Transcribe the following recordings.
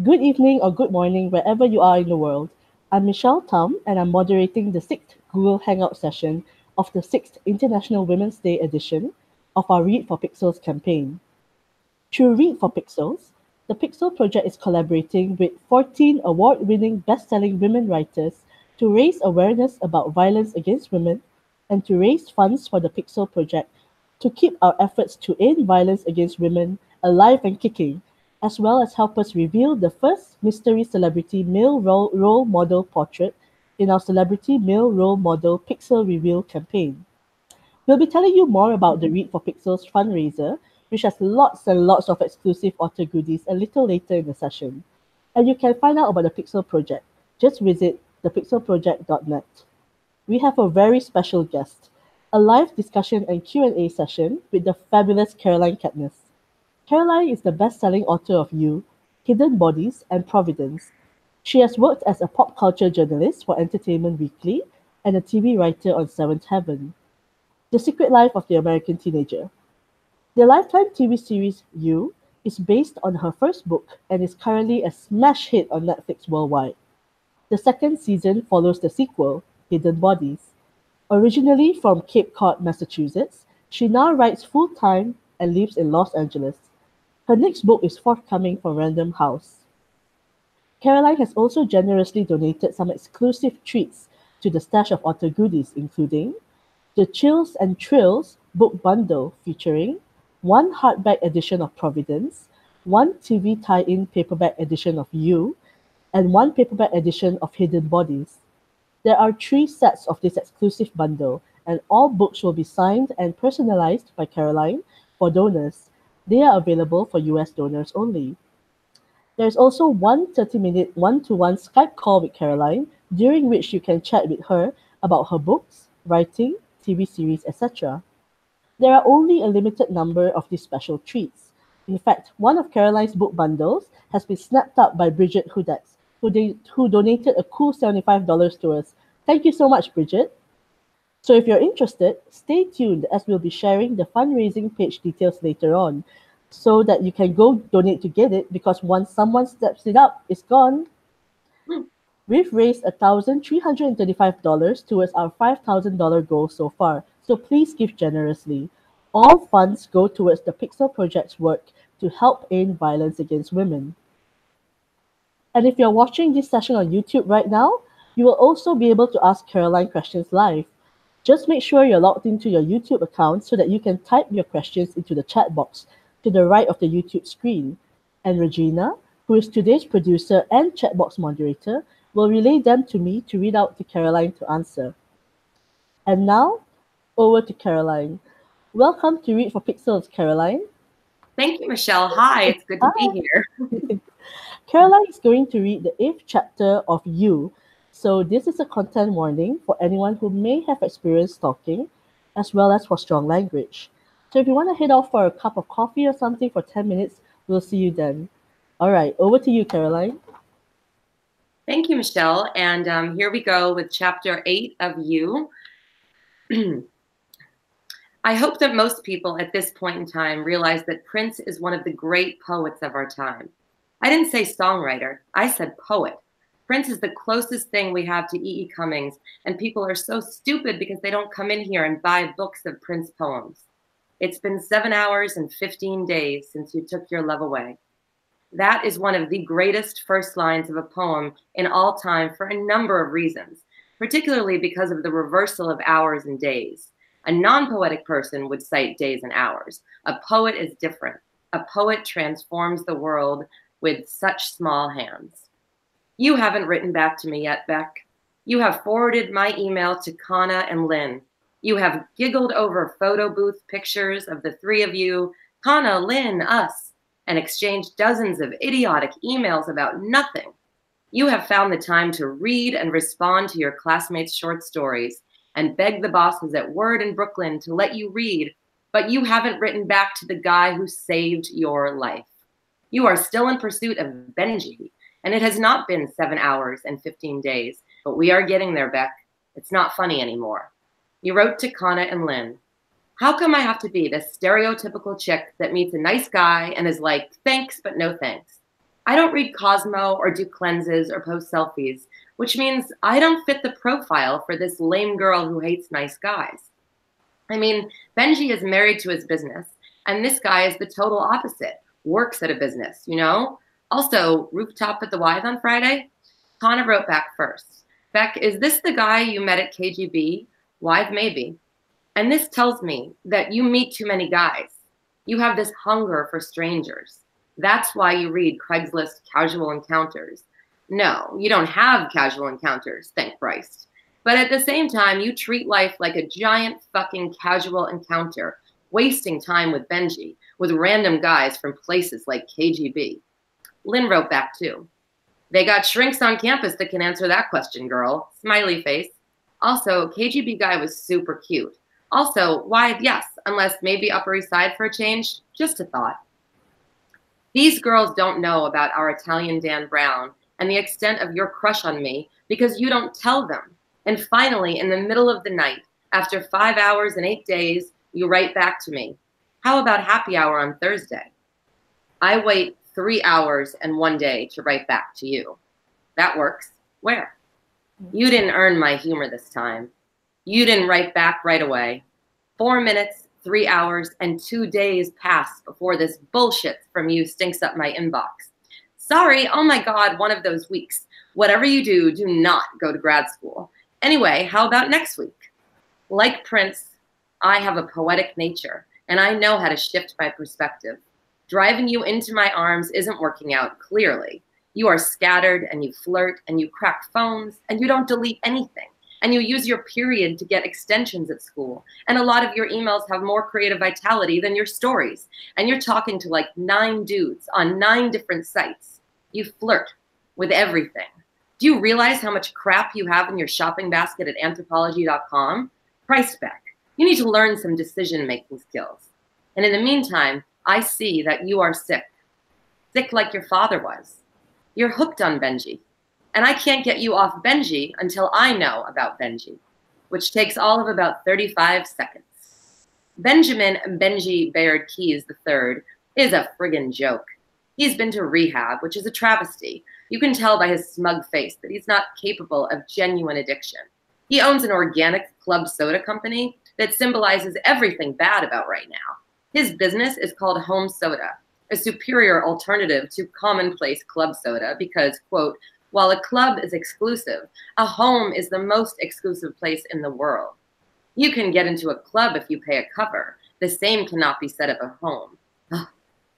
good evening, or good morning, wherever you are in the world. I'm Michelle Tam, and I'm moderating the 6th Google Hangout session of the 6th International Women's Day edition of our Read for Pixels campaign. Through Read for Pixels, the Pixel Project is collaborating with 14 award-winning best-selling women writers to raise awareness about violence against women and to raise funds for the Pixel Project to keep our efforts to end violence against women alive and kicking, as well as help us reveal the first mystery celebrity male role model portrait in our Celebrity Male Role Model Pixel Reveal campaign. We'll be telling you more about the Read for Pixels fundraiser, which has lots and lots of exclusive author goodies a little later in the session. And you can find out about the Pixel Project. Just visit thepixelproject.net. We have a very special guest, a live discussion and Q&A session with the fabulous Caroline Kepnes. Caroline is the best-selling author of You, Hidden Bodies, and Providence. She has worked as a pop culture journalist for Entertainment Weekly and a TV writer on Seventh Heaven. The Secret Life of the American Teenager. The Lifetime TV series You is based on her first book and is currently a smash hit on Netflix worldwide. The second season follows the sequel, Hidden Bodies. Originally from Cape Cod, Massachusetts, she now writes full-time and lives in Los Angeles. Her next book is forthcoming from Random House. Caroline has also generously donated some exclusive treats to the stash of author goodies, including the Chills and Thrills book bundle featuring one hardback edition of Providence, one TV tie-in paperback edition of You, and one paperback edition of Hidden Bodies. There are 3 sets of this exclusive bundle, and all books will be signed and personalized by Caroline for donors. They are available for US donors only. There's also one 30-minute one-to-one Skype call with Caroline, during which you can chat with her about her books, writing, TV series, etc. There are only a limited number of these special treats. In fact, one of Caroline's book bundles has been snapped up by Bridget Hudax, who donated a cool $75 to us. Thank you so much, Bridget. So if you're interested, stay tuned as we'll be sharing the fundraising page details later on so that you can go donate to get it, because once someone steps it up, it's gone. We've raised $1,335 towards our $5,000 goal so far, so please give generously. All funds go towards the Pixel Project's work to help end violence against women. And if you're watching this session on YouTube right now, you will also be able to ask Caroline questions live. Just make sure you're logged into your YouTube account so that you can type your questions into the chat box to the right of the YouTube screen. And Regina, who is today's producer and chat box moderator, will relay them to me to read out to Caroline to answer. And now, over to Caroline. Welcome to Read for Pixels, Caroline. Thank you, Michelle. Hi, it's good to be here. Caroline is going to read the 8th chapter of You. So this is a content warning for anyone who may have experienced stalking, as well as for strong language. So if you want to head off for a cup of coffee or something for 10 minutes, we'll see you then. All right, over to you, Caroline. Thank you, Michelle. And here we go with chapter 8 of You. I hope that most people at this point in time realize that Prince is one of the great poets of our time. I didn't say songwriter, I said poet. Prince is the closest thing we have to E.E. Cummings, and people are so stupid because they don't come in here and buy books of Prince poems. It's been 7 hours and 15 days since you took your love away. That is one of the greatest first lines of a poem in all time for a number of reasons, particularly because of the reversal of hours and days. A non-poetic person would cite days and hours. A poet is different. A poet transforms the world with such small hands. You haven't written back to me yet, Beck. You have forwarded my email to Kana and Lynn. You have giggled over photo booth pictures of the 3 of you, Kana, Lynn, us, and exchanged dozens of idiotic emails about nothing. You have found the time to read and respond to your classmates' short stories and beg the bosses at Word in Brooklyn to let you read, but you haven't written back to the guy who saved your life. You are still in pursuit of Benji, and it has not been 7 hours and 15 days, but we are getting there, Beck. It's not funny anymore. You wrote to Kana and Lynn. How come I have to be this stereotypical chick that meets a nice guy and is like, thanks, but no thanks? I don't read Cosmo or do cleanses or post selfies, which means I don't fit the profile for this lame girl who hates nice guys. I mean, Benji is married to his business, and this guy is the total opposite, works at a business, you know? Also, rooftop at the Y's on Friday? Connor wrote back first. Beck, is this the guy you met at KGB? Why, maybe. And this tells me that you meet too many guys. You have this hunger for strangers. That's why you read Craigslist casual encounters. No, you don't have casual encounters, thank Christ. But at the same time, you treat life like a giant fucking casual encounter, wasting time with Benji, with random guys from places like KGB. Lynn wrote back too. They got shrinks on campus that can answer that question, girl. Smiley face. Also, KGB guy was super cute. Also, why, yes, unless maybe Upper East Side for a change. Just a thought. These girls don't know about our Italian Dan Brown and the extent of your crush on me because you don't tell them. And finally, in the middle of the night, after 5 hours and 8 days, you write back to me. How about happy hour on Thursday? I wait 3 hours and 1 day to write back to you. That works. Where? You didn't earn my humor this time. You didn't write back right away. 4 minutes, 3 hours, and 2 days pass before this bullshit from you stinks up my inbox. Sorry, oh my God, one of those weeks. Whatever you do, do not go to grad school. Anyway, how about next week? Like Prince, I have a poetic nature, and I know how to shift my perspective. Driving you into my arms isn't working out, clearly. You are scattered, and you flirt, and you crack phones, and you don't delete anything. And you use your period to get extensions at school. And a lot of your emails have more creative vitality than your stories. And you're talking to like 9 dudes on 9 different sites. You flirt with everything. Do you realize how much crap you have in your shopping basket at anthropology.com? Price back. You need to learn some decision-making skills. And in the meantime, I see that you are sick. Sick like your father was. You're hooked on Benji. And I can't get you off Benji until I know about Benji, which takes all of about 35 seconds. Benjamin Benji Baird Keys III is a friggin' joke. He's been to rehab, which is a travesty. You can tell by his smug face that he's not capable of genuine addiction. He owns an organic club soda company that symbolizes everything bad about right now. His business is called Home Soda, a superior alternative to commonplace club soda because, quote, while a club is exclusive, a home is the most exclusive place in the world. You can get into a club if you pay a cover. The same cannot be said of a home. Ugh.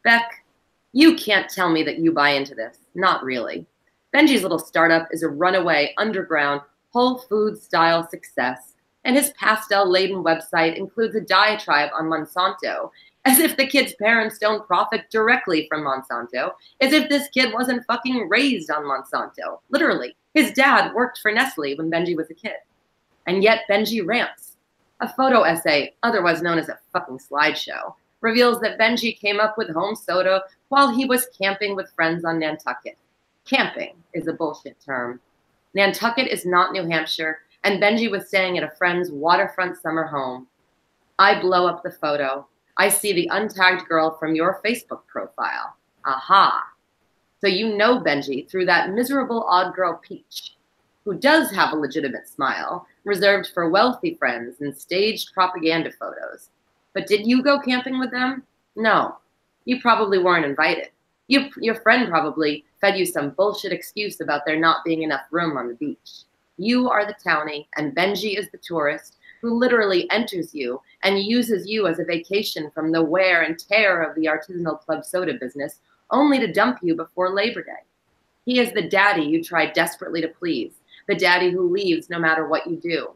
Beck, you can't tell me that you buy into this. Not really. Benji's little startup is a runaway, underground, Whole Foods-style success, and his pastel-laden website includes a diatribe on Monsanto, as if the kid's parents don't profit directly from Monsanto, as if this kid wasn't fucking raised on Monsanto. Literally, his dad worked for Nestle when Benji was a kid. And yet Benji rants. A photo essay, otherwise known as a fucking slideshow, reveals that Benji came up with Home Soda while he was camping with friends on Nantucket. Camping is a bullshit term. Nantucket is not New Hampshire, and Benji was staying at a friend's waterfront summer home. I blow up the photo. I see the untagged girl from your Facebook profile. Aha. So you know Benji through that miserable odd girl Peach, who does have a legitimate smile, reserved for wealthy friends and staged propaganda photos. But did you go camping with them? No. You probably weren't invited. Your friend probably fed you some bullshit excuse about there not being enough room on the beach. You are the townie, and Benji is the tourist, who literally enters you and uses you as a vacation from the wear and tear of the artisanal club soda business, only to dump you before Labor Day. He is the daddy you try desperately to please, the daddy who leaves no matter what you do.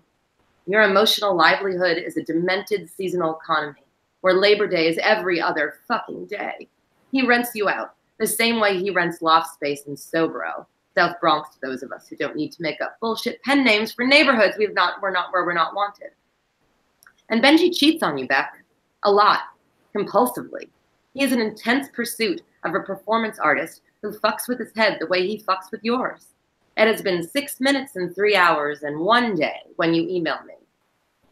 Your emotional livelihood is a demented seasonal economy, where Labor Day is every other fucking day. He rents you out, the same way he rents loft space in Sobro, South Bronx, to those of us who don't need to make up bullshit pen names for neighborhoods we're not wanted. And Benji cheats on you, Beck. A lot. Compulsively. He is an intense pursuit of a performance artist who fucks with his head the way he fucks with yours. It has been 6 minutes and 3 hours and 1 day when you email me.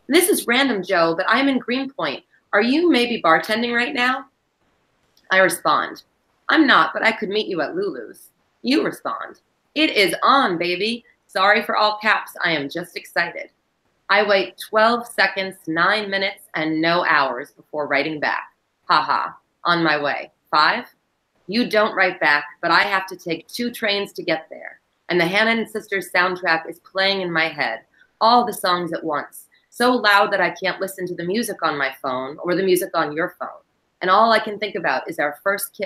This is random, Joe, but I'm in Greenpoint. Are you maybe bartending right now? I respond. I'm not, but I could meet you at Lulu's. You respond, it is on, baby. Sorry for all caps, I am just excited. I wait 12 seconds, 9 minutes, and no hours before writing back. Haha, on my way. 5? You don't write back, but I have to take 2 trains to get there. And the Hannah and Sisters soundtrack is playing in my head, all the songs at once, so loud that I can't listen to the music on my phone or the music on your phone. And all I can think about is our first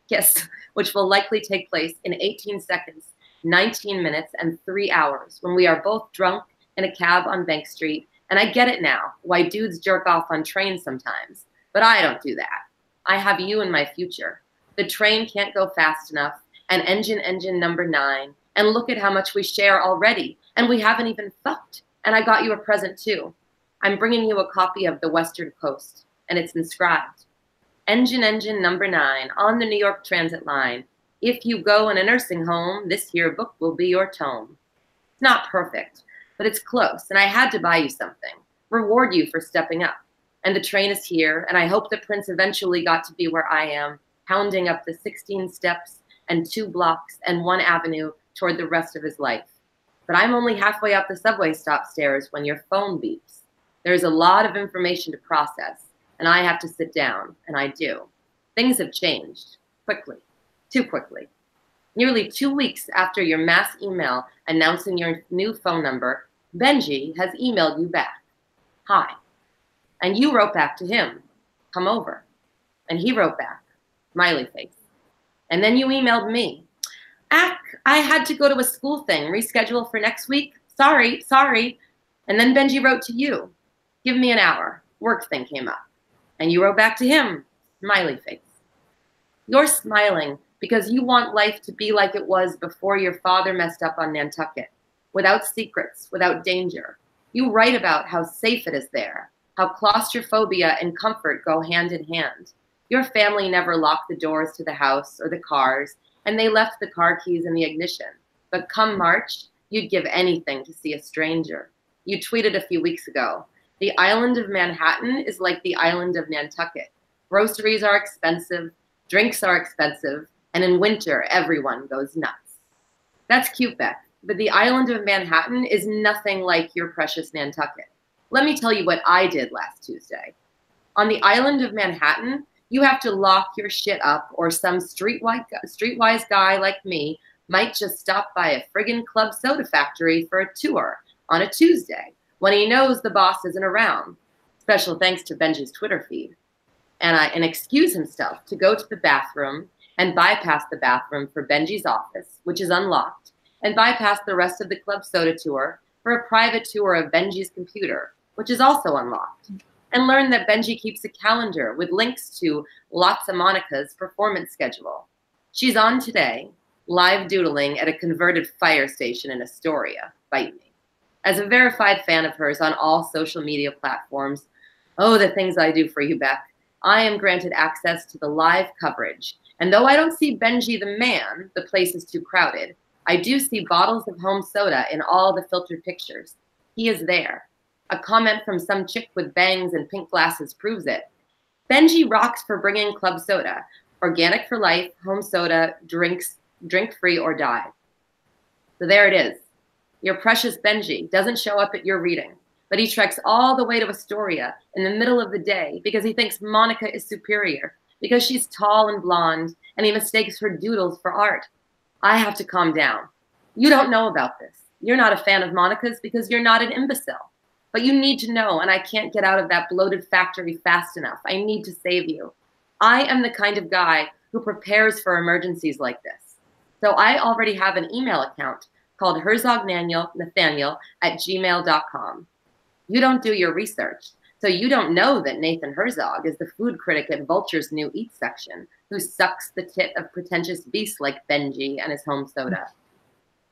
kiss, which will likely take place in 18 seconds, 19 minutes, and 3 hours when we are both drunk in a cab on Bank Street. And I get it now, why dudes jerk off on trains sometimes. But I don't do that. I have you in my future. The train can't go fast enough, and engine number 9, and look at how much we share already, and we haven't even fucked. And I got you a present too. I'm bringing you a copy of The Western Coast, and it's inscribed. Engine number 9, on the New York Transit line. If you go in a nursing home, this here book will be your tome. It's not perfect, but it's close, and I had to buy you something. Reward you for stepping up. And the train is here, and I hope that Prince eventually got to be where I am, pounding up the 16 steps and 2 blocks and 1 avenue toward the rest of his life. But I'm only halfway up the subway stop stairs when your phone beeps. There's a lot of information to process, and I have to sit down, and I do. Things have changed, quickly, too quickly. Nearly 2 weeks after your mass email announcing your new phone number, Benji has emailed you back. Hi. And you wrote back to him, come over. And he wrote back, smiley face. And then you emailed me. I had to go to a school thing, reschedule for next week. Sorry. And then Benji wrote to you, give me an hour, work thing came up. And you wrote back to him, smiley face. You're smiling because you want life to be like it was before your father messed up on Nantucket, without secrets, without danger. You write about how safe it is there, how claustrophobia and comfort go hand in hand. Your family never locked the doors to the house or the cars, and they left the car keys in the ignition. But come March, you'd give anything to see a stranger. You tweeted a few weeks ago, the island of Manhattan is like the island of Nantucket. Groceries are expensive, drinks are expensive, and in winter, everyone goes nuts. That's cute, Beck, but the island of Manhattan is nothing like your precious Nantucket. Let me tell you what I did last Tuesday. On the island of Manhattan, you have to lock your shit up, or some streetwise guy like me might just stop by a friggin' club soda factory for a tour on a Tuesday when he knows the boss isn't around. Special thanks to Benji's Twitter feed. And excuse himself to go to the bathroom and bypass the bathroom for Benji's office, which is unlocked, and bypass the rest of the club soda tour for a private tour of Benji's computer, which is also unlocked, and learn that Benji keeps a calendar with links to Lots of Monica's performance schedule. She's on today, live doodling at a converted fire station in Astoria. Bite me. As a verified fan of hers on all social media platforms, oh, the things I do for you, Beck. I am granted access to the live coverage. And though I don't see Benji the man, the place is too crowded, I do see bottles of home soda in all the filtered pictures. He is there. A comment from some chick with bangs and pink glasses proves it. Benji rocks for bringing club soda. Organic for life, home soda, drink free or die. So there it is. Your precious Benji doesn't show up at your reading, but he treks all the way to Astoria in the middle of the day because he thinks Monica is superior, because she's tall and blonde, and he mistakes her doodles for art. I have to calm down. You don't know about this. You're not a fan of Monica's because you're not an imbecile. But you need to know, and I can't get out of that bloated factory fast enough. I need to save you. I am the kind of guy who prepares for emergencies like this. So I already have an email account called herzognanathaniel@gmail.com. You don't do your research, so you don't know that Nathan Herzog is the food critic at Vulture's new Eat section, who sucks the tit of pretentious beasts like Benji and his home soda.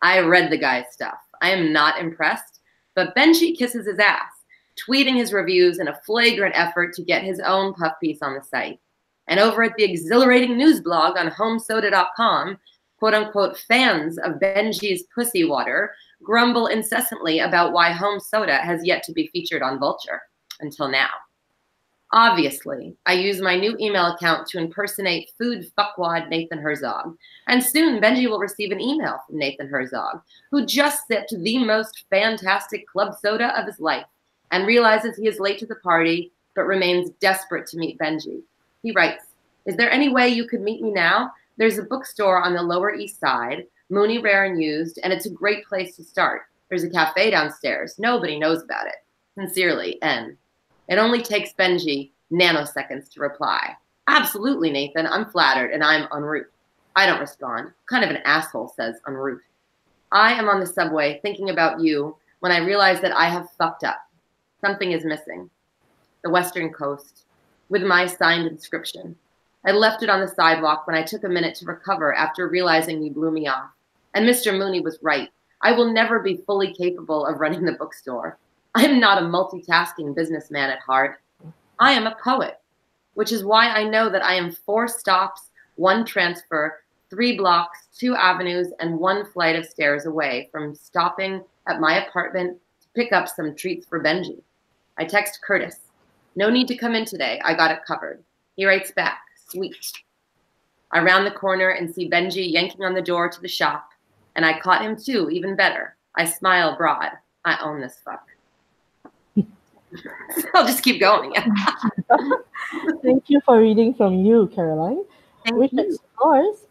I read the guy's stuff. I am not impressed, but Benji kisses his ass, tweeting his reviews in a flagrant effort to get his own puff piece on the site. And over at the exhilarating news blog on homesoda.com, quote-unquote fans of Benji's pussy water grumble incessantly about why home soda has yet to be featured on Vulture, until now. Obviously, I use my new email account to impersonate food fuckwad Nathan Herzog. And soon Benji will receive an email from Nathan Herzog, who just sipped the most fantastic club soda of his life and realizes he is late to the party, but remains desperate to meet Benji. He writes, "Is there any way you could meet me now? There's a bookstore on the Lower East Side, Mooney Rare and Used, and it's a great place to start. There's a cafe downstairs. Nobody knows about it. Sincerely, N." It only takes Benji nanoseconds to reply. "Absolutely, Nathan. I'm flattered, and I'm en route." I don't respond. Kind of an asshole, says en route. I am on the subway thinking about you when I realize that I have fucked up. Something is missing. The Western Coast, with my signed inscription. I left it on the sidewalk when I took a minute to recover after realizing you blew me off. And Mr. Mooney was right. I will never be fully capable of running the bookstore. I am not a multitasking businessman at heart. I am a poet, which is why I know that I am 4 stops, 1 transfer, 3 blocks, 2 avenues, and 1 flight of stairs away from stopping at my apartment to pick up some treats for Benji. I text Curtis, "No need to come in today. I got it covered." He writes back, "Sweet." I round the corner and see Benji yanking on the door to the shop, and I caught him too, even better. I smile broad. I own this fuck. I'll just keep going. Thank you for reading from you, Caroline, which explores,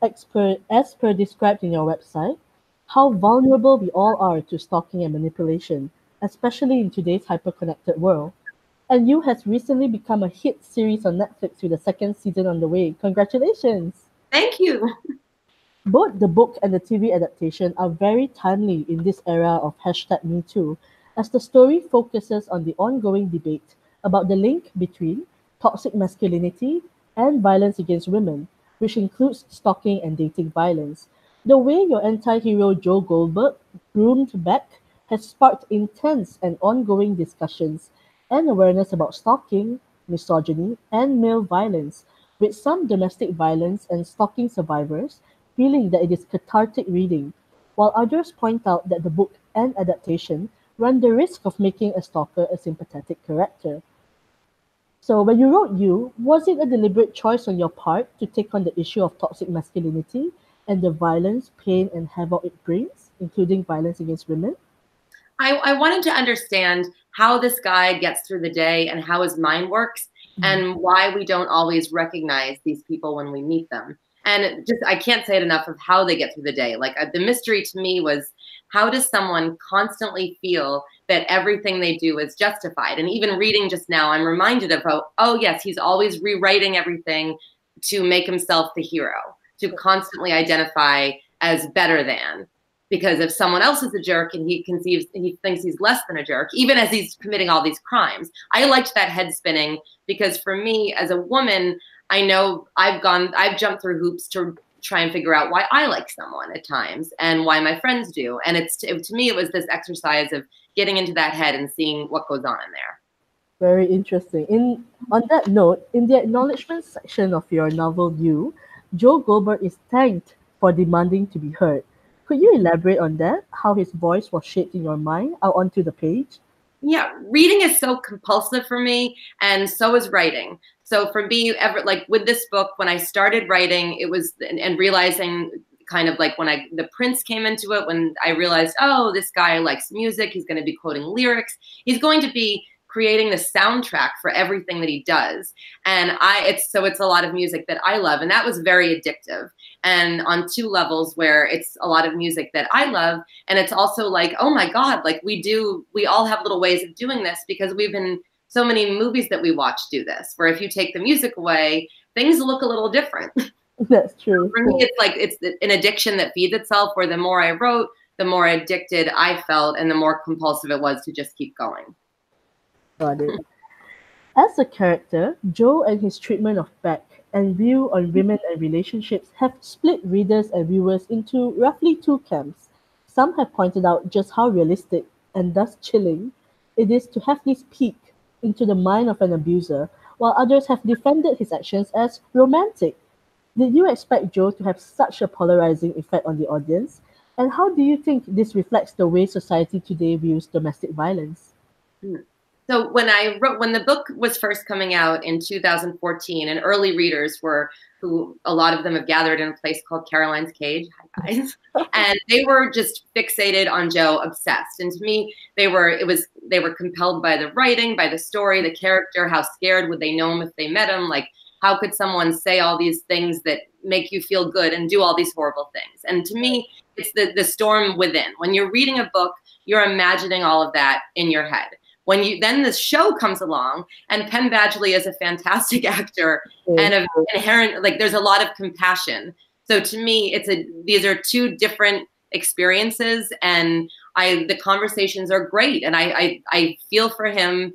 as per described in your website, how vulnerable we all are to stalking and manipulation, especially in today's hyper-connected world. And You has recently become a hit series on Netflix with a 2nd season on the way. Congratulations! Thank you. Both the book and the TV adaptation are very timely in this era of #MeToo, as the story focuses on the ongoing debate about the link between toxic masculinity and violence against women, which includes stalking and dating violence. The way your anti-hero Joe Goldberg groomed Beck has sparked intense and ongoing discussions and awareness about stalking, misogyny, and male violence, with some domestic violence and stalking survivors feeling that it is cathartic reading, while others point out that the book and adaptation run the risk of making a stalker a sympathetic character. So, when you wrote You, was it a deliberate choice on your part to take on the issue of toxic masculinity and the violence, pain, and havoc it brings, including violence against women? I wanted to understand how this guy gets through the day and how his mind works and why we don't always recognize these people when we meet them. And just, I can't say it enough of how they get through the day. Like the mystery to me was, how does someone constantly feel that everything they do is justified? And even reading just now, I'm reminded of, oh yes, he's always rewriting everything to make himself the hero, to constantly identify as better than. Because if someone else is a jerk and he thinks he's less than a jerk, even as he's committing all these crimes. I liked that head spinning because for me as a woman, I know I've jumped through hoops to try and figure out why I like someone at times and why my friends do. And to me, it was this exercise of getting into that head and seeing what goes on in there. Very interesting. On that note, in the acknowledgement section of your novel You, Joe Goldberg is thanked for demanding to be heard. Could you elaborate on that? How his voice was shaped in your mind out onto the page? Yeah, reading is so compulsive for me, and so is writing. So for me, like with this book, when I started writing, it was and realizing kind of like when the Prince came into it, when I realized, oh, this guy likes music, he's going to be quoting lyrics, he's going to be creating the soundtrack for everything that he does. And it's a lot of music that I love, and that was very addictive. And on 2 levels, where it's a lot of music that I love, and it's also like, oh my God, like we all have little ways of doing this because we've been so many movies that we watch do this, where if you take the music away, things look a little different. That's true. For me, it's like it's an addiction that feeds itself, where the more I wrote, the more addicted I felt, and the more compulsive it was to just keep going. Got it. As a character, Joe and his treatment of Beck and view on women and relationships have split readers and viewers into roughly 2 camps. Some have pointed out just how realistic, and thus chilling, it is to have this peek into the mind of an abuser, while others have defended his actions as romantic. Did you expect Joe to have such a polarizing effect on the audience? And how do you think this reflects the way society today views domestic violence? So when the book was first coming out in 2014, and early readers who a lot of them have gathered in a place called Caroline's Cage, hi guys, and they were just fixated on Joe, obsessed. And to me, they were compelled by the writing, by the story, the character. How scared would they know him if they met him? Like, how could someone say all these things that make you feel good and do all these horrible things? And to me, it's the storm within. When you're reading a book, you're imagining all of that in your head. Then the show comes along, and Penn Badgley is a fantastic actor and inherent, like, there's a lot of compassion. So to me, these are two different experiences, and the conversations are great. And I feel for him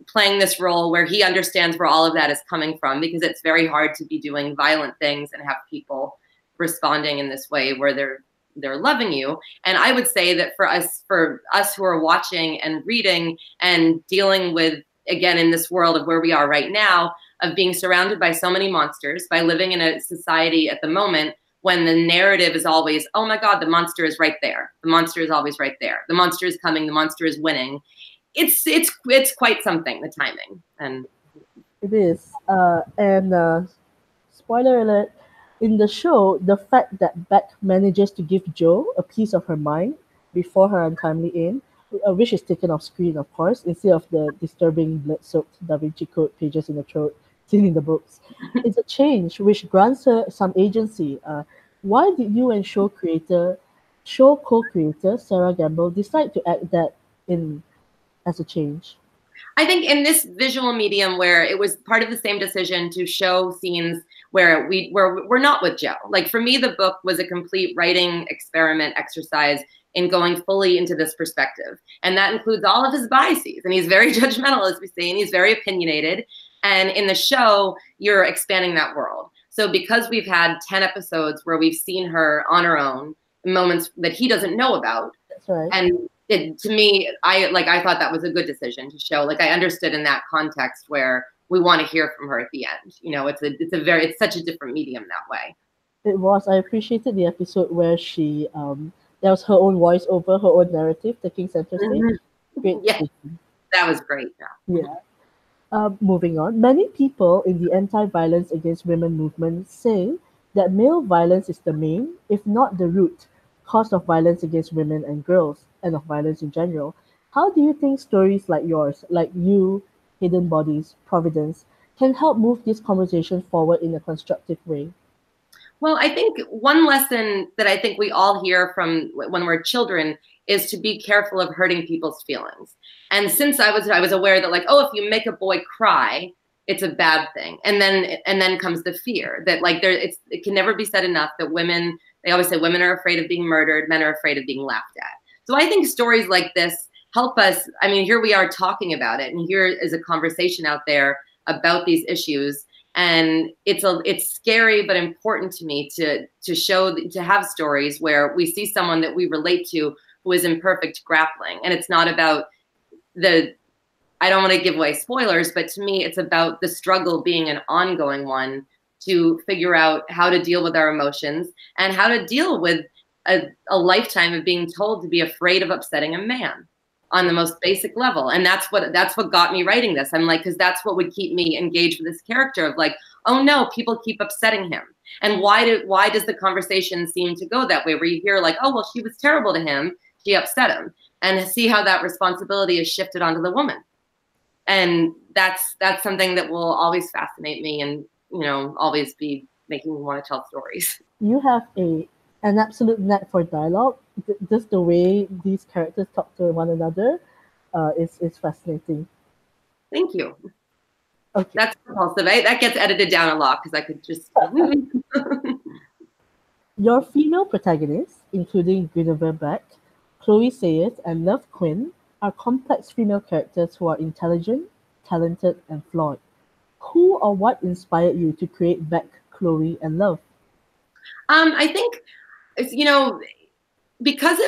playing this role where he understands where all of that is coming from, because it's very hard to be doing violent things and have people responding in this way where they're loving you. And I would say that for us who are watching and reading and dealing with, again, in this world of where we are right now, of being surrounded by so many monsters, by living in a society at the moment when the narrative is always, oh my God, the monster is right there. The monster is always right there. The monster is coming. The monster is winning. It's quite something, the timing. And it is. Spoiler alert, in the show, the fact that Beck manages to give Jo a piece of her mind before her untimely end, which is taken off screen, of course, instead of the disturbing blood-soaked Da Vinci Code pages in the throat seen in the books. It's a change which grants her some agency. Why did you and show co-creator Sarah Gamble decide to act that in as a change? I think in this visual medium, where it was part of the same decision to show scenes where we're not with Joe. Like, for me, the book was a complete writing experiment exercise in going fully into this perspective. And that includes all of his biases. And he's very judgmental, as we say, and he's very opinionated. And in the show, you're expanding that world. So because we've had 10 episodes where we've seen her on her own, moments that he doesn't know about. That's right. And to me, I thought that was a good decision to show. Like, I understood in that context where we want to hear from her at the end. You know, it's such a different medium that way. It was. I appreciated the episode where she there was her own voice over her own narrative taking center stage. Great. Yeah, that was great. Yeah. Moving on, many people in the anti-violence against women movement say that male violence is the main, if not the root, cause of violence against women and girls, and of violence in general. How do you think stories like yours, like You, Hidden Bodies, Providence, can help move this conversation forward in a constructive way? Well, I think one lesson that I think we all hear from when we're children is to be careful of hurting people's feelings. And since I was aware that, like, oh, if you make a boy cry, it's a bad thing. And then comes the fear that, like, it can never be said enough that women, they always say women are afraid of being murdered, men are afraid of being laughed at. So I think stories like this help us. I mean, here we are talking about it, and here is a conversation out there about these issues. And it's scary but important to me to have stories where we see someone that we relate to who is in perfect grappling. And it's not about I don't want to give away spoilers, but to me, it's about the struggle being an ongoing one to figure out how to deal with our emotions and how to deal with a lifetime of being told to be afraid of upsetting a man on the most basic level. And that's what got me writing this. I'm like, because that's what would keep me engaged with this character of, like, oh no, people keep upsetting him. And why does the conversation seem to go that way, where you hear, like, oh, well, she was terrible to him, she upset him, and see how that responsibility is shifted onto the woman. And that's something that will always fascinate me, and, you know, always be making me want to tell stories. You have an absolute knack for dialogue. Just the way these characters talk to one another is fascinating. Thank you. Okay. That's impulsive. That gets edited down a lot because I could just... Your female protagonists, including Guinevere Beck, Chloe Sayers, and Love Quinn, are complex female characters who are intelligent, talented, and flawed. Who or what inspired you to create Beck, Chloe, and Love? I think, you know, because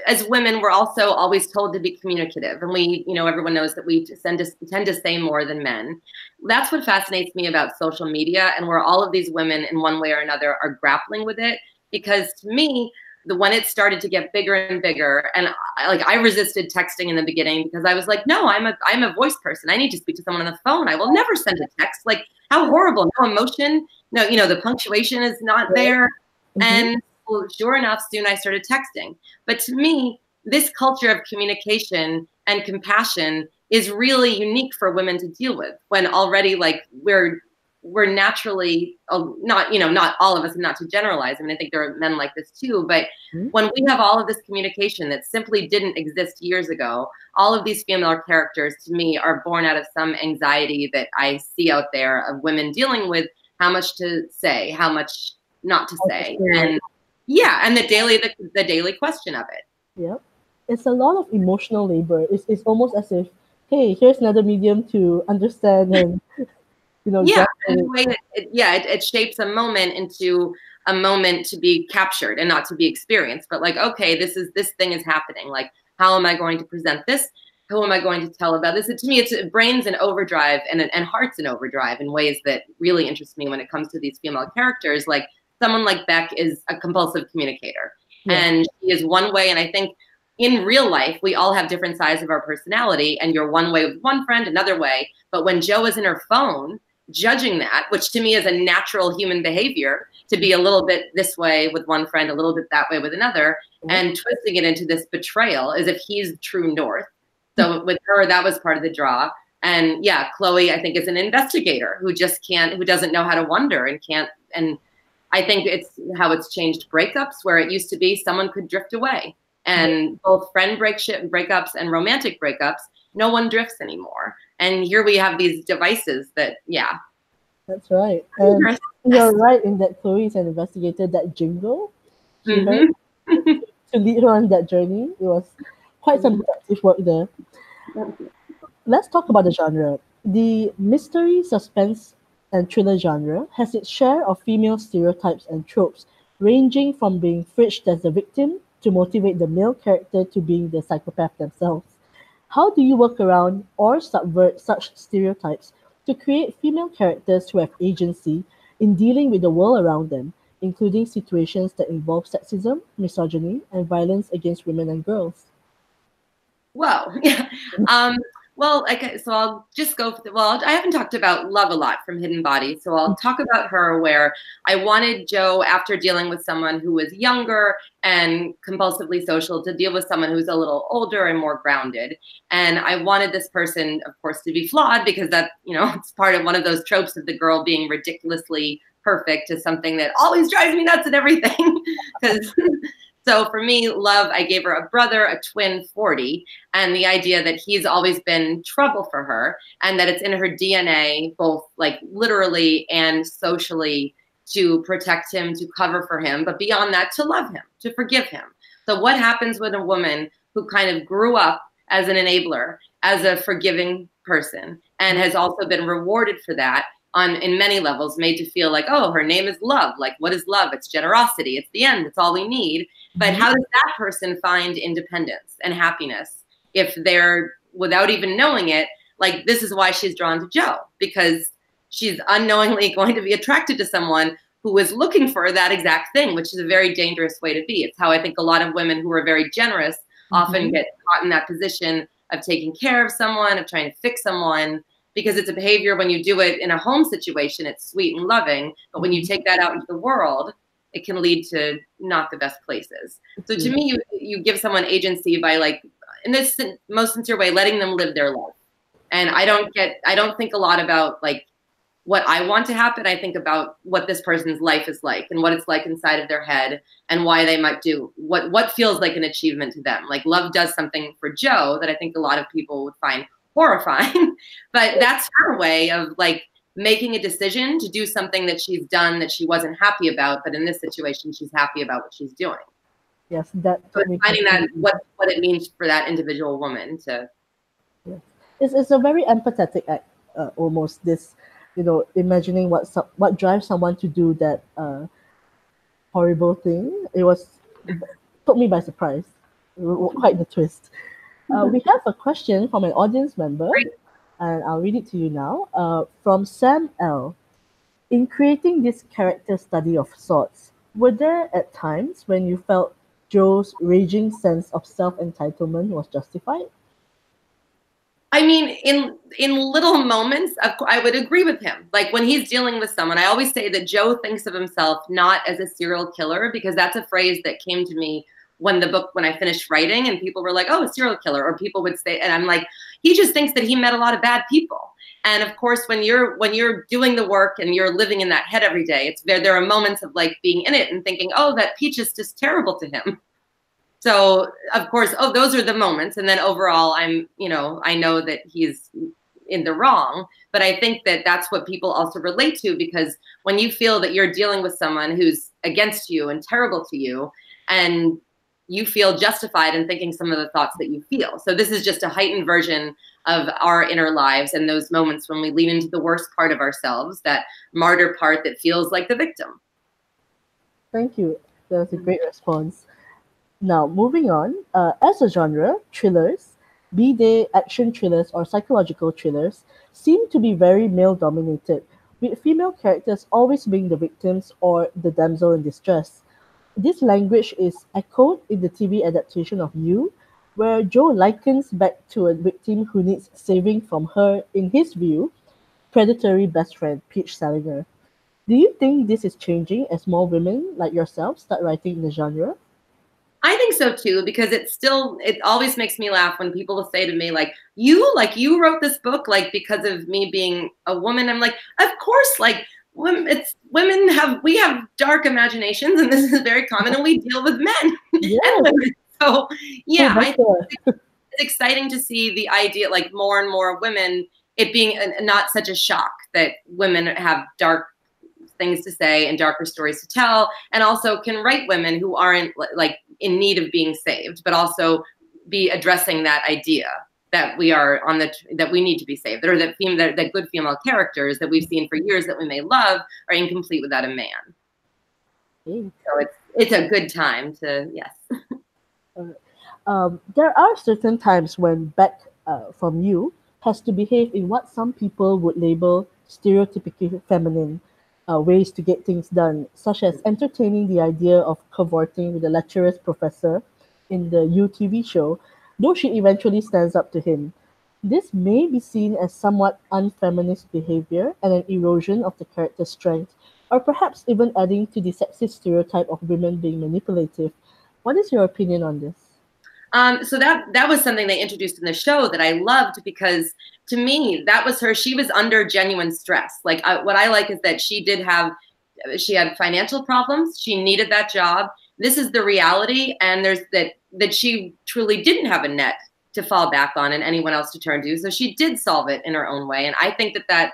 as women, we're also always told to be communicative, and we, you know, everyone knows that we tend to say more than men. That's what fascinates me about social media, and where all of these women in one way or another are grappling with it. Because to me, when it started to get bigger and bigger, and I resisted texting in the beginning because I was like, no, I'm a voice person. I need to speak to someone on the phone. I will never send a text. Like, how horrible! No emotion. No, the punctuation is not there. And well, sure enough, soon I started texting. But to me, this culture of communication and compassion is really unique for women to deal with, when already we're naturally not all of us, and not to generalize. I mean, I think there are men like this too, but when we have all of this communication that simply didn't exist years ago, all of these female characters to me are born out of some anxiety that I see out there of women dealing with how much to say, how much not to say, and and the daily question of it. Yep. It's a lot of emotional labor. It's almost as if, hey, here's another medium to understand and and the way that it shapes a moment into a moment to be captured and not to be experienced. But like, okay, this thing is happening. Like, how am I going to present this? Who am I going to tell about this? To me, it's brains in overdrive and hearts in overdrive in ways that really interest me when it comes to these female characters. Like, someone like Beck is a compulsive communicator, and she is one way. And I think in real life, we all have different sides of our personality, and you're one way with one friend, another way. But when Jo is in her phone, judging that, which to me is a natural human behavior, to be a little bit this way with one friend, a little bit that way with another, and twisting it into this betrayal as if he's true north. So with her, that was part of the draw. And yeah, Chloe, I think, is an investigator who doesn't know how to wonder and can't. And I think it's how it's changed breakups, where it used to be someone could drift away. And both friend breakups and romantic breakups, no one drifts anymore. And here we have these devices that, That's right. And you're right in that Chloe is an investigator. That jingle she heard to lead her on that journey, it was quite some productive work there. Let's talk about the genre. The mystery, suspense, and thriller genre has its share of female stereotypes and tropes, ranging from being fridged as the victim to motivate the male character to being the psychopath themselves. How do you work around or subvert such stereotypes to create female characters who have agency in dealing with the world around them, including situations that involve sexism, misogyny, and violence against women and girls? Whoa. Well, so I'll just go I haven't talked about Love a lot from Hidden Body, so I'll talk about her, where I wanted Jo, after dealing with someone who was younger and compulsively social, to deal with someone who's a little older and more grounded. And I wanted this person, of course, to be flawed, because that, it's part of one of those tropes of the girl being ridiculously perfect is something that always drives me nuts and everything. Because so for me, Love, I gave her a brother, a twin, 40, and the idea that he's always been trouble for her, and that it's in her DNA, both like literally and socially, to protect him, to cover for him, but beyond that, to love him, to forgive him. So what happens with a woman who kind of grew up as an enabler, as a forgiving person, and has also been rewarded for that in many levels, made to feel like, oh, her name is Love. Like, what is love? It's generosity. It's the end. It's all we need. But how does that person find independence and happiness if they're, without even knowing it, like, this is why she's drawn to Jo, because she's unknowingly going to be attracted to someone who is looking for that exact thing, which is a very dangerous way to be. It's how I think a lot of women who are very generous often get caught in that position of taking care of someone, of trying to fix someone, because it's a behavior. When you do it in a home situation, it's sweet and loving. But when you take that out into the world, it can lead to not the best places. So to me, you give someone agency by, like, in this most sincere way, letting them live their life. And I don't think a lot about like what I want to happen. I think about what this person's life is like and what it's like inside of their head, and why they might do what feels like an achievement to them. Like, Love does something for Jo that I think a lot of people would find horrifying, but that's her way of like making a decision to do something that she's done that she wasn't happy about, but in this situation, she's happy about what she's doing. Yes, that. So finding that what it means for that individual woman to. Yes. It's a very empathetic act, almost this, imagining what drives someone to do that horrible thing. Took me by surprise, quite the twist. We have a question from an audience member, and I'll read it to you now. From Sam L. In creating this character study of sorts, were there at times when you felt Joe's raging sense of self-entitlement was justified? I mean, in little moments, I would agree with him. Like when he's dealing with someone, I always say that Joe thinks of himself not as a serial killer, because that's a phrase that came to me when I finished writing, and people were like, "Oh, a serial killer," or people would say, and I'm like, he just thinks that he met a lot of bad people. And of course, when you're doing the work and you're living in that head every day, there are moments of like being in it and thinking, "Oh, that peach is just terrible to him." So of course, those are the moments. And then overall, I know that he's in the wrong, but I think that that's what people also relate to, because when you feel that you're dealing with someone who's against you and terrible to you, and you feel justified in thinking some of the thoughts that you feel. So this is just a heightened version of our inner lives and those moments when we lean into the worst part of ourselves, that martyr part that feels like the victim. Thank you. That was a great response. Now, moving on, as a genre, thrillers, be they action thrillers or psychological thrillers, seem to be very male dominated, with female characters always being the victims or the damsel in distress. This language is echoed in the TV adaptation of You, where Joe likens back to a victim who needs saving from her, in his view, predatory best friend, Peach Salinger. Do you think this is changing as more women like yourself start writing in the genre? I think so too, because it always makes me laugh when people will say to me, you wrote this book, like, because of me being a woman. I'm like, of course, like, we have dark imaginations, and this is very common, and we deal with men Yeah. and women. So yeah, I think Oh, it's exciting to see the idea, like more and more women, it being not such a shock that women have dark things to say and darker stories to tell, and also can write women who aren't like in need of being saved, but also be addressing that idea that that we need to be saved, or that good female characters that we've seen for years that we may love are incomplete without a man. okay. So it's a good time to, yes. There are certain times when Beck from You has to behave in what some people would label stereotypically feminine ways to get things done, such as entertaining the idea of cavorting with a lecherous professor in the You TV show, though she eventually stands up to him. This may be seen as somewhat unfeminist behavior and an erosion of the character's strength, or perhaps even adding to the sexist stereotype of women being manipulative. What is your opinion on this? So that was something they introduced in the show that I loved, because to me, that was her. She was under genuine stress. Like, what I like is that she had financial problems. She needed that job. This is the reality. And there's that she truly didn't have a net to fall back on and anyone else to turn to. So she did solve it in her own way. And I think that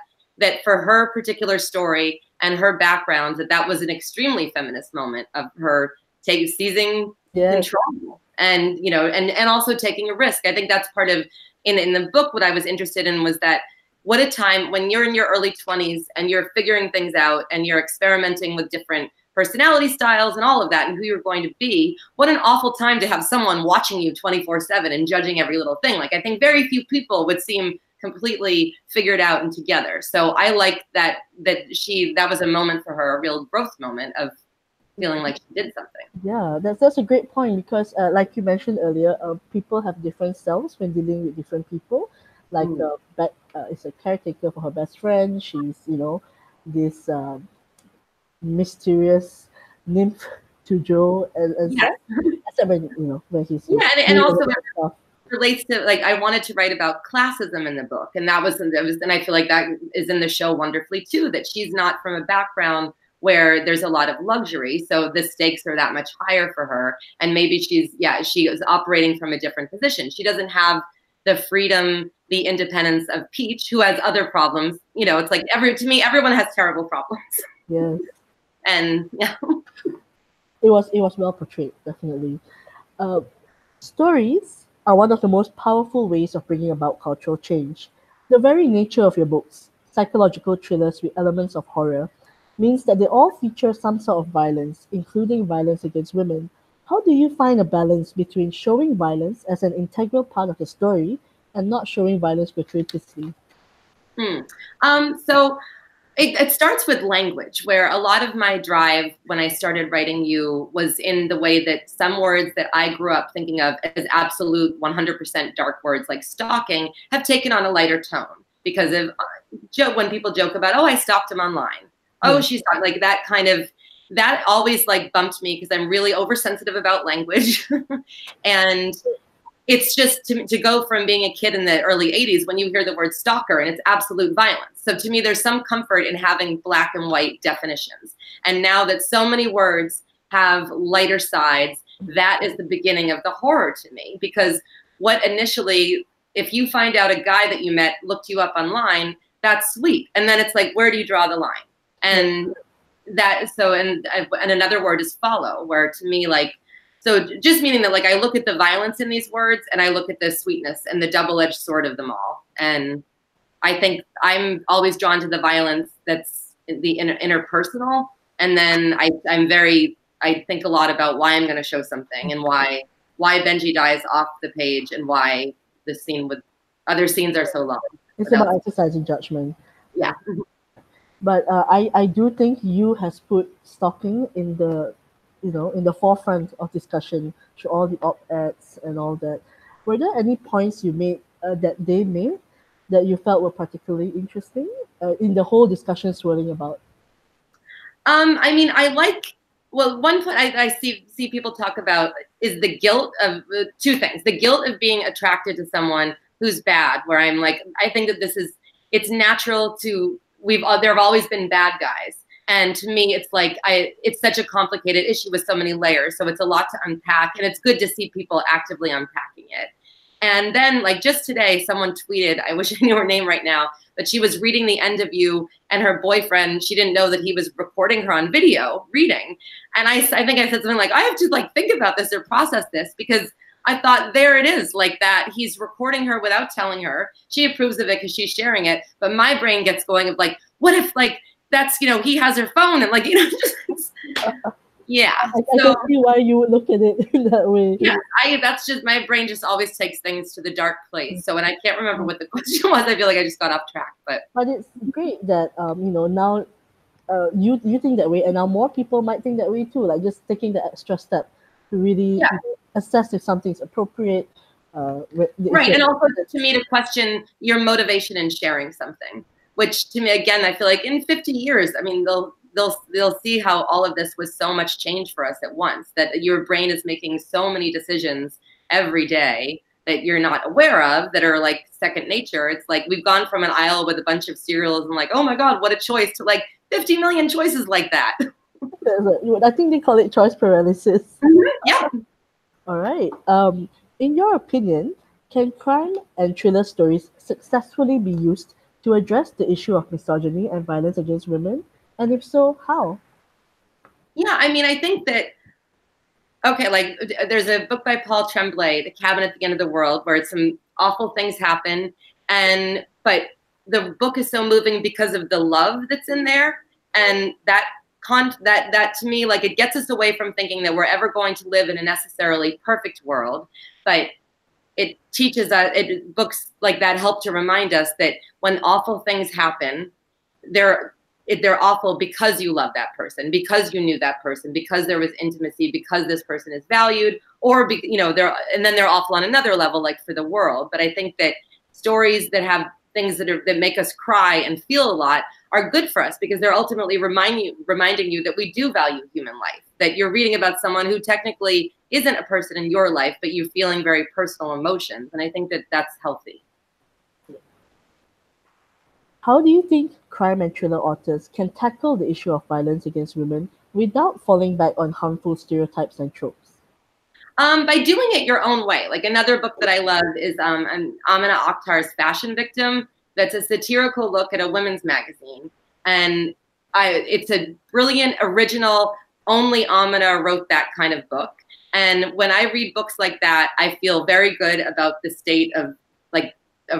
for her particular story and her background, that was an extremely feminist moment of her seizing control, and and also taking a risk. I think that's part of in the book. What I was interested in was that, what a time when you're in your early 20s and you're figuring things out and you're experimenting with different personality styles and all of that and who you're going to be. What an awful time to have someone watching you 24/7 and judging every little thing. Like, I think very few people would seem completely figured out and together. So I like that was a moment for her, a real growth moment of feeling like she did something. Yeah, that's a great point because, like you mentioned earlier, people have different selves when dealing with different people. Like Beck is a caretaker for her best friend. She's this mysterious nymph to Joe and Yeah. stuff. Except when he's And doing also other stuff. relates to, like, I wanted to write about classism in the book, and and I feel like that is in the show wonderfully too, that she's not from a background where there's a lot of luxury, so the stakes are that much higher for her, and maybe she is operating from a different position. She doesn't have the freedom, the independence of Peach, who has other problems. It's like to me everyone has terrible problems. Yes, And yeah. it was well portrayed, definitely. Uh, Stories are one of the most powerful ways of bringing about cultural change. The very nature of your books, psychological thrillers with elements of horror, means that they all feature some sort of violence, including violence against women. How do you find a balance between showing violence as an integral part of the story and not showing violence gratuitously? So It starts with language, where a lot of my drive when I started writing You was in the way that some words that I grew up thinking of as absolute 100% dark words like stalking have taken on a lighter tone because of when people joke about, oh, I stalked him online. Oh, she's not like that kind of, that always like bumped me because I'm really oversensitive about language. And it's just to go from being a kid in the early 80s when you hear the word stalker and it's absolute violence. So to me, there's some comfort in having black and white definitions. And now that so many words have lighter sides, that is the beginning of the horror to me. Because what initially, if you find out a guy that you met looked you up online, that's sweet. And then it's like, where do you draw the line? And that, so, and another word is follow, where to me, like, so just meaning that, like, I look at the violence in these words and I look at the sweetness and the double-edged sword of them all. And I think I'm always drawn to the violence that's the interpersonal. And then I think a lot about why I'm going to show something and why Benji dies off the page and why the scene with other scenes are so long. It's about exercising judgment. Yeah. But I do think You has put stalking in the, in the forefront of discussion through all the op-eds and all that. Were there any points you made that they made that you felt were particularly interesting in the whole discussion swirling about? I mean, one point I see people talk about is the guilt of two things. The guilt of being attracted to someone who's bad, where I'm like, I think that it's natural to, there have always been bad guys. And to me, it's like, it's such a complicated issue with so many layers. So it's a lot to unpack, and it's good to see people actively unpacking it. And then, like, just today, someone tweeted, I wish I knew her name right now, but she was reading the end of You, and her boyfriend, she didn't know that he was recording her on video reading. And I think I said something like, I have to like think about this or process this, because I thought, there it is, like that. He's recording her without telling her. She approves of it because she's sharing it. But my brain gets going of like, what if like, that's, he has her phone and like, just, yeah. I can see why you would look at it that way. Yeah, that's just, my brain just always takes things to the dark place. So when I can't remember what the question was, I feel like I just got off track. But it's great that, now you think that way, and now more people might think that way too, like just taking the extra step to really assess if something's appropriate. Right, and also to me to question your motivation in sharing something. Which to me, again, I feel like in 50 years, I mean, they'll see how all of this was so much change for us at once, that your brain is making so many decisions every day that you're not aware of that are like second nature. It's like we've gone from an aisle with a bunch of cereals and like, oh my God, what a choice, to like 50 million choices like that. I think they call it choice paralysis. Yeah. All right. In your opinion, can crime and thriller stories successfully be used to address the issue of misogyny and violence against women? And if so, how? Yeah, I mean, I think that, okay, like there's a book by Paul Tremblay, The Cabin at the End of the World, where some awful things happen. But the book is so moving because of the love that's in there. And that to me, like, it gets us away from thinking that we're ever going to live in a necessarily perfect world. But it teaches us, books like that help to remind us that when awful things happen, they're awful because you love that person, because you knew that person, because there was intimacy, because this person is valued, or and then they're awful on another level, like for the world. But I think that stories that have things that make us cry and feel a lot are good for us, because they're ultimately reminding you that we do value human life, that you're reading about someone who technically isn't a person in your life, but you're feeling very personal emotions. And I think that that's healthy. How do you think crime and thriller authors can tackle the issue of violence against women without falling back on harmful stereotypes and tropes? By doing it your own way. Like another book that I love is Amina Akhtar's Fashion Victim. That's a satirical look at a women's magazine. And it's a brilliant, original, only Amina wrote that kind of book. And when I read books like that, I feel very good about the state of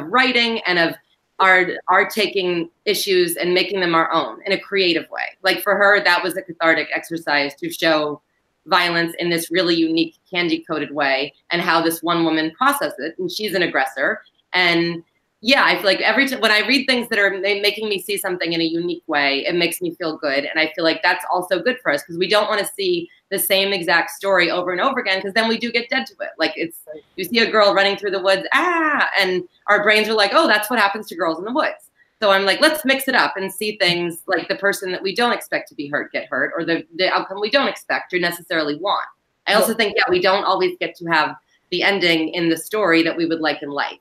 writing and of our taking issues and making them our own in a creative way. Like for her, that was a cathartic exercise to show violence in this really unique candy-coated way and how this one woman processes it. And she's an aggressor. And Yeah, I feel like every time when I read things that are making me see something in a unique way, it makes me feel good. And I feel like that's also good for us because we don't want to see the same exact story over and over again because then we do get dead to it. Like you see a girl running through the woods, and our brains are like, oh, that's what happens to girls in the woods. So I'm like, let's mix it up and see things like the person that we don't expect to be hurt get hurt, or the outcome we don't expect or necessarily want. I also think, yeah, we don't always get to have the ending in the story that we would like in life.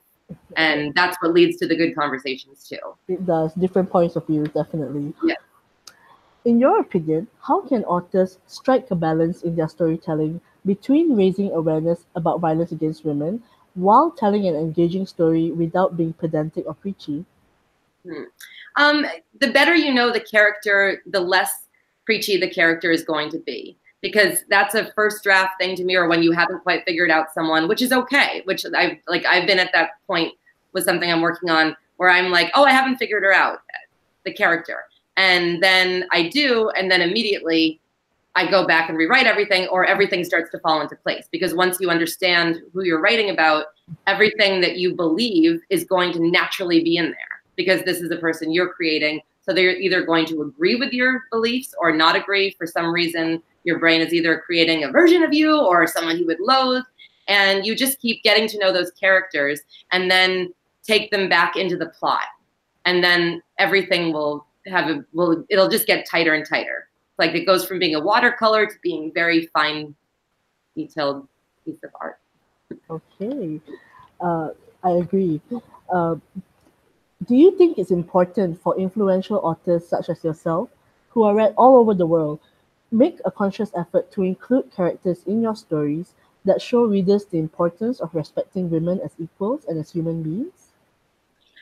And that's what leads to the good conversations too. It does. Different points of view, definitely. Yeah. In your opinion, how can authors strike a balance in their storytelling between raising awareness about violence against women while telling an engaging story without being pedantic or preachy? The better you know the character, the less preachy the character is going to be. Because that's a first draft thing to me, or when you haven't quite figured out someone, which is okay, which I've been at that point with something I'm working on where I'm like, oh, I haven't figured her out, the character. And then I do, and then immediately I go back and rewrite everything, or everything starts to fall into place. Because once you understand who you're writing about, everything that you believe is going to naturally be in there because this is the person you're creating. So they're either going to agree with your beliefs or not agree. For some reason, your brain is either creating a version of you or someone you would loathe. And you just keep getting to know those characters and then take them back into the plot. And then everything will it'll just get tighter and tighter. Like it goes from being a watercolor to being very fine, detailed piece of art. Okay, I agree. Uh, do you think it's important for influential authors such as yourself, who are read all over the world, make a conscious effort to include characters in your stories that show readers the importance of respecting women as equals and as human beings?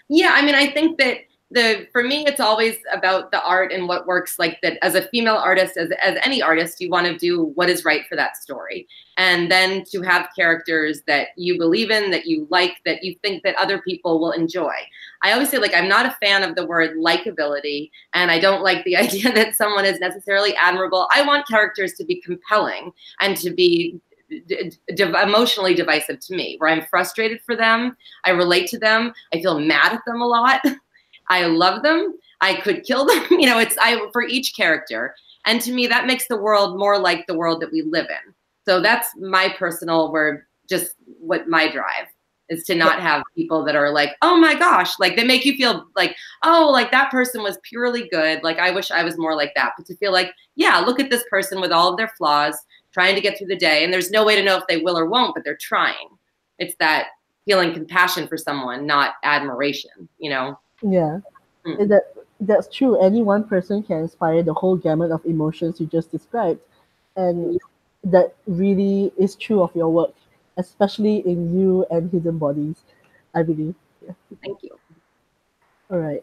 Yeah, I mean, I think that for me, it's always about the art and what works. Like that, as a female artist, as any artist, you want to do what is right for that story, and then to have characters that you believe in, that you like, that you think that other people will enjoy. I always say, like, I'm not a fan of the word likability, and I don't like the idea that someone is necessarily admirable. I want characters to be compelling and to be emotionally divisive to me, where I'm frustrated for them, I relate to them, I feel mad at them a lot, I love them, I could kill them. It's for each character, and to me that makes the world more like the world that we live in. So that's my personal just what my drive is, to not have people that are like, oh my gosh, like they make you feel like, oh, like that person was purely good, like I wish I was more like that. But to feel like, yeah, look at this person with all of their flaws trying to get through the day, and there's no way to know if they will or won't, but they're trying. It's that feeling compassion for someone, not admiration, Yeah, Mm. that's true. Any one person can inspire the whole gamut of emotions you just described, and that really is true of your work, especially in You and Hidden Bodies, I believe. Yeah. Thank you. All right.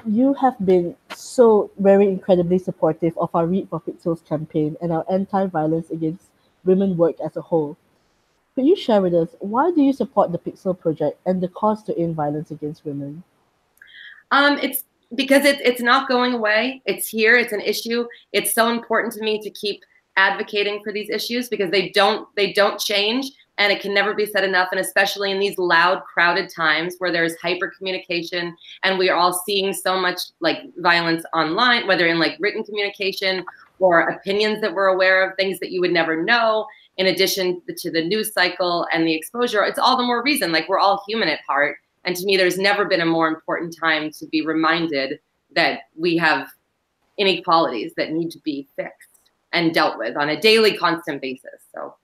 You have been so very incredibly supportive of our Read for Pixels campaign and our anti-violence against women work as a whole. Could you share with us why do you support the Pixel Project and the cause to end violence against women? It's because it's not going away. It's here. It's an issue. It's so important to me to keep advocating for these issues because they don't change, and it can never be said enough. And especially in these loud, crowded times where there's hyper communication and we are all seeing so much like violence online, whether in like written communication or opinions that we're aware of, things that you would never know. In addition to the news cycle and the exposure, it's all the more reason. Like we're all human at heart. And to me, there's never been a more important time to be reminded that we have inequalities that need to be fixed and dealt with on a daily, constant basis. So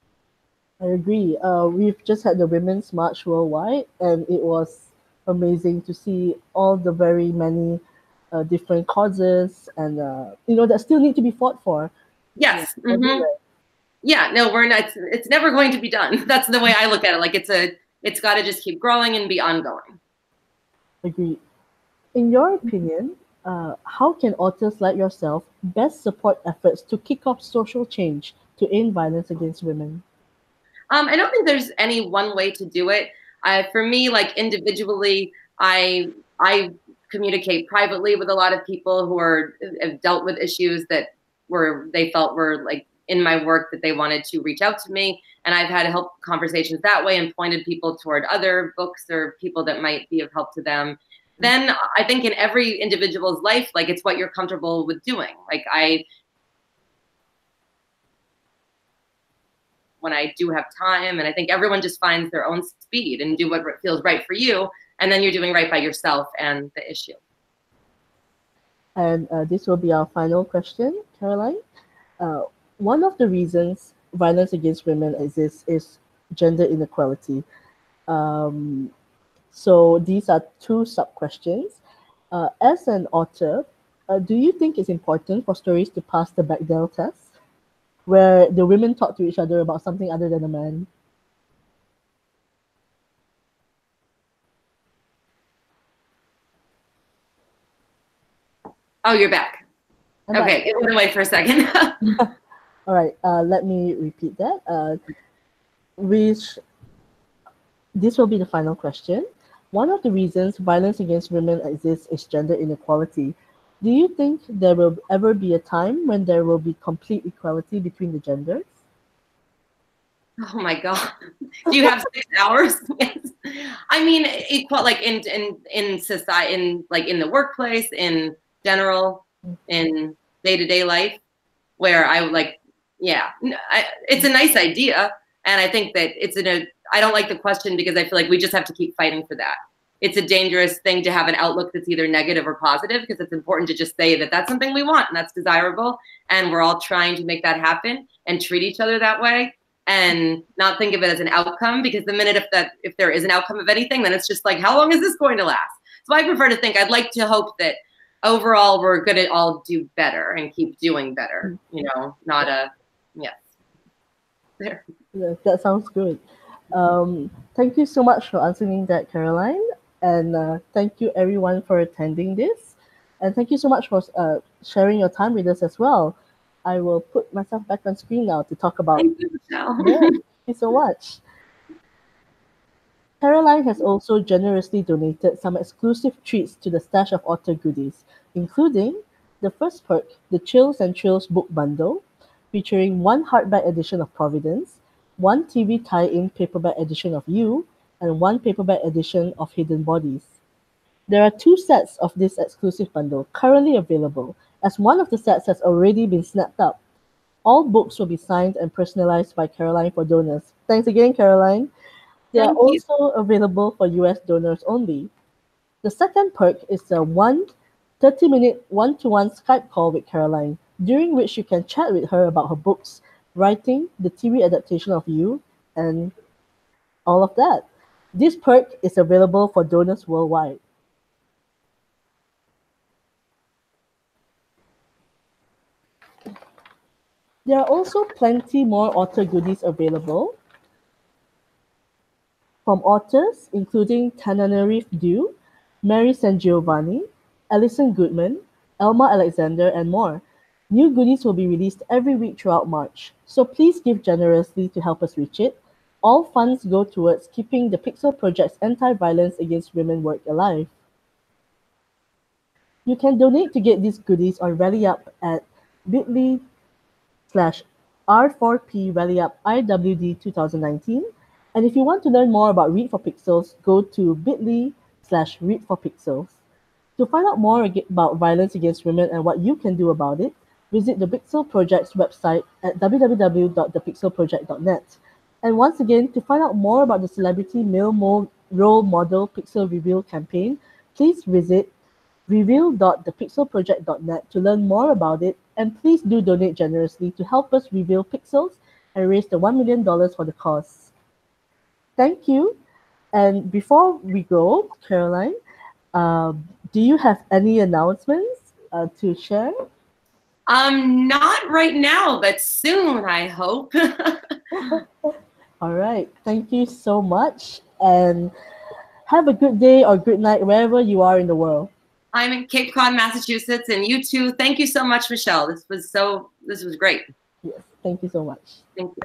I agree. We've just had the Women's March worldwide, and it was amazing to see all the very many different causes and that still need to be fought for. yes, Everywhere. yeah, no, we're not. It's never going to be done. That's the way I look at it. Like it's got to just keep growing and be ongoing. Agreed. In your opinion, how can authors like yourself best support efforts to kick off social change to end violence against women? I don't think there's any one way to do it. For me, like individually, I communicate privately with a lot of people who have dealt with issues that they felt were like in my work that they wanted to reach out to me. And I've had help conversations that way and pointed people toward other books or people that might be of help to them. Then I think in every individual's life, like, it's what you're comfortable with doing. Like, when I do have time, and I think everyone just finds their own speed and do what feels right for you. And then you're doing right by yourself and the issue. And this will be our final question, Caroline. One of the reasons violence against women exists is gender inequality. So these are two sub-questions. As an author, do you think it's important for stories to pass the Bechdel test, where the women talk to each other about something other than a man? Oh, you're back. Okay, it went away for a second. All right, let me repeat that. This will be the final question. One of the reasons violence against women exists is gender inequality. Do you think there will ever be a time when there will be complete equality between the genders? Oh my God. Do you have 6 hours? Yes. I mean, equal, like in society, in the workplace, in general, in day-to-day life, where I would it's a nice idea. And I think that I don't like the question because I feel like we just have to keep fighting for that. It's a dangerous thing to have an outlook that's either negative or positive, because it's important to just say that that's something we want and that's desirable. And we're all trying to make that happen and treat each other that way and not think of it as an outcome, because the minute if there is an outcome of anything, then it's just like, how long is this going to last? So I prefer to think, I'd like to hope that overall we're going to all do better and keep doing better, not yes. There. Yes, that sounds good. Thank you so much for answering that, Caroline. And thank you everyone for attending this. And thank you so much for sharing your time with us as well. I will put myself back on screen now to talk about. Thank you, Michelle. Yeah, thank you so much. Caroline has also generously donated some exclusive treats to the stash of author goodies, including the first perk, the Chills and Trills book bundle, featuring one hardback edition of Providence, one TV tie-in paperback edition of You, and one paperback edition of Hidden Bodies. There are 2 sets of this exclusive bundle currently available, as one of the sets has already been snapped up. All books will be signed and personalized by Caroline for donors. Thanks again, Caroline. They are also available for US donors only. The second perk is a 30-minute one-to-one Skype call with Caroline, during which you can chat with her about her books, writing, the TV adaptation of You, and all of that. This perk is available for donors worldwide. There are also plenty more author goodies available from authors including Tananarive Due, Mary Sangiovanni, Alison Goodman, Elma Alexander, and more. New goodies will be released every week throughout March, so please give generously to help us reach it. All funds go towards keeping the Pixel Project's anti-violence against women work alive. You can donate to get these goodies on RallyUp at bit.ly/R4P RallyUp IWD 2019. And if you want to learn more about Read for Pixels, go to bit.ly/Read for Pixels. To find out more about violence against women and what you can do about it, visit the Pixel Project's website at www.thepixelproject.net. And once again, to find out more about the Celebrity Male Role Model Pixel Reveal campaign, please visit reveal.thepixelproject.net to learn more about it, and please do donate generously to help us reveal pixels and raise the $1 million for the cause. Thank you. And before we go, Caroline, do you have any announcements to share? Not right now, but soon, I hope. All right. Thank you so much. And have a good day or good night wherever you are in the world. I'm in Cape Cod, Massachusetts, and you too. Thank you so much, Michelle. This was great. Yes, thank you so much. Thank you.